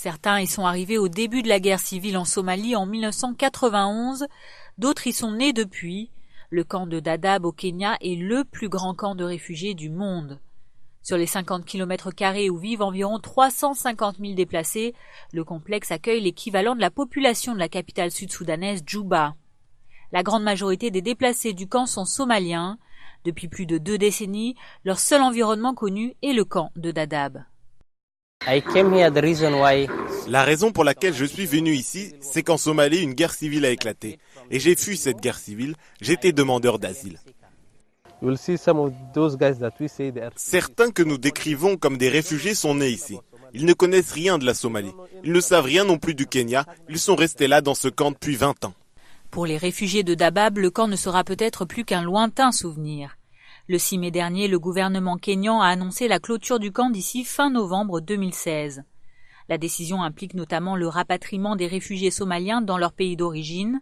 Certains y sont arrivés au début de la guerre civile en Somalie en 1991, d'autres y sont nés depuis. Le camp de Dadaab au Kenya est le plus grand camp de réfugiés du monde. Sur les 50 km² où vivent environ 350 000 déplacés, le complexe accueille l'équivalent de la population de la capitale sud-soudanaise, Djouba. La grande majorité des déplacés du camp sont somaliens. Depuis plus de 2 décennies, leur seul environnement connu est le camp de Dadaab. La raison pour laquelle je suis venu ici, c'est qu'en Somalie, une guerre civile a éclaté. Et j'ai fui cette guerre civile, j'étais demandeur d'asile. Certains que nous décrivons comme des réfugiés sont nés ici. Ils ne connaissent rien de la Somalie. Ils ne savent rien non plus du Kenya. Ils sont restés là dans ce camp depuis 20 ans. Pour les réfugiés de Dadaab, le camp ne sera peut-être plus qu'un lointain souvenir. Le 6 mai dernier, le gouvernement kényan a annoncé la clôture du camp d'ici fin novembre 2016. La décision implique notamment le rapatriement des réfugiés somaliens dans leur pays d'origine,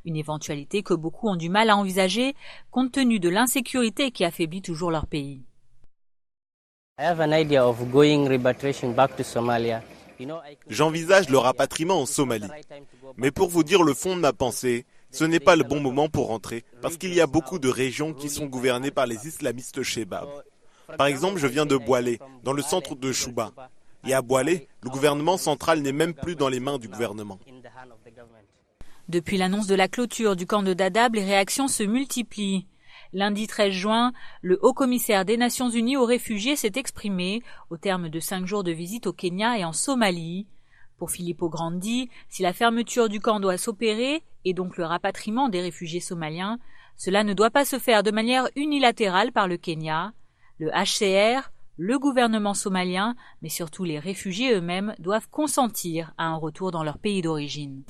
une éventualité que beaucoup ont du mal à envisager compte tenu de l'insécurité qui affaiblit toujours leur pays. J'envisage le rapatriement en Somalie. Mais pour vous dire le fond de ma pensée, ce n'est pas le bon moment pour rentrer, parce qu'il y a beaucoup de régions qui sont gouvernées par les islamistes Shebab. Par exemple, je viens de Boualé, dans le centre de Chouba. Et à Boualé, le gouvernement central n'est même plus dans les mains du gouvernement. Depuis l'annonce de la clôture du camp de Dadaab, les réactions se multiplient. Lundi 13 juin, le haut-commissaire des Nations Unies aux réfugiés s'est exprimé au terme de 5 jours de visite au Kenya et en Somalie. Pour Filippo Grandi, si la fermeture du camp doit s'opérer, et donc le rapatriement des réfugiés somaliens, cela ne doit pas se faire de manière unilatérale par le Kenya. Le HCR, le gouvernement somalien, mais surtout les réfugiés eux-mêmes, doivent consentir à un retour dans leur pays d'origine.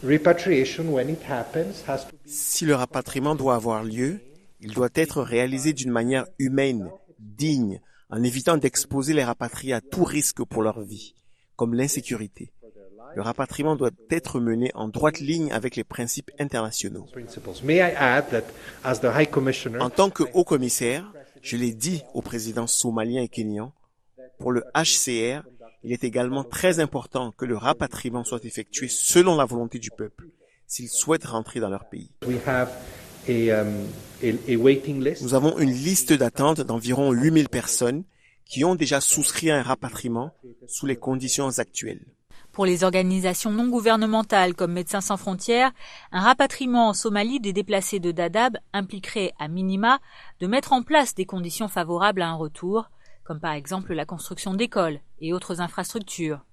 Si le rapatriement doit avoir lieu, il doit être réalisé d'une manière humaine, digne, en évitant d'exposer les rapatriés à tout risque pour leur vie, comme l'insécurité. Le rapatriement doit être mené en droite ligne avec les principes internationaux. En tant que haut-commissaire, je l'ai dit aux présidents somaliens et kenyans, pour le HCR, il est également très important que le rapatriement soit effectué selon la volonté du peuple, s'ils souhaitent rentrer dans leur pays. Nous avons une liste d'attente d'environ 8000 personnes qui ont déjà souscrit à un rapatriement sous les conditions actuelles. Pour les organisations non gouvernementales comme Médecins sans frontières, un rapatriement en Somalie des déplacés de Dadaab impliquerait à minima de mettre en place des conditions favorables à un retour, comme par exemple la construction d'écoles et autres infrastructures.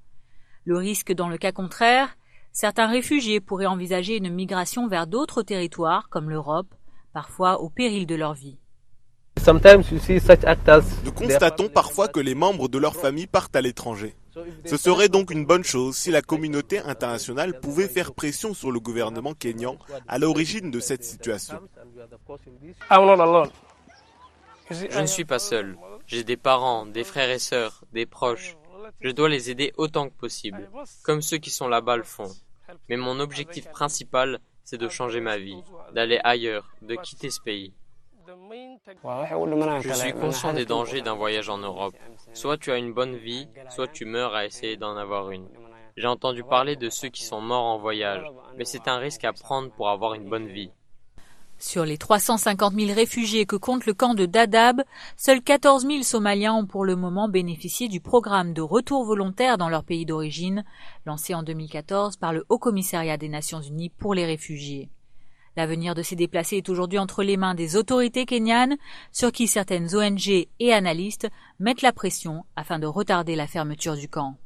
Le risque dans le cas contraire, certains réfugiés pourraient envisager une migration vers d'autres territoires comme l'Europe, parfois au péril de leur vie. Nous constatons parfois que les membres de leur famille partent à l'étranger. Ce serait donc une bonne chose si la communauté internationale pouvait faire pression sur le gouvernement kényan à l'origine de cette situation. Je ne suis pas seul. J'ai des parents, des frères et sœurs, des proches. Je dois les aider autant que possible, comme ceux qui sont là-bas le font. Mais mon objectif principal, c'est de changer ma vie, d'aller ailleurs, de quitter ce pays. Je suis conscient des dangers d'un voyage en Europe. Soit tu as une bonne vie, soit tu meurs à essayer d'en avoir une. J'ai entendu parler de ceux qui sont morts en voyage, mais c'est un risque à prendre pour avoir une bonne vie. Sur les 350 000 réfugiés que compte le camp de Dadaab, seuls 14 000 Somaliens ont pour le moment bénéficié du programme de retour volontaire dans leur pays d'origine, lancé en 2014 par le Haut-Commissariat des Nations Unies pour les réfugiés. L'avenir de ces déplacés est aujourd'hui entre les mains des autorités kenyanes, sur qui certaines ONG et analystes mettent la pression afin de retarder la fermeture du camp.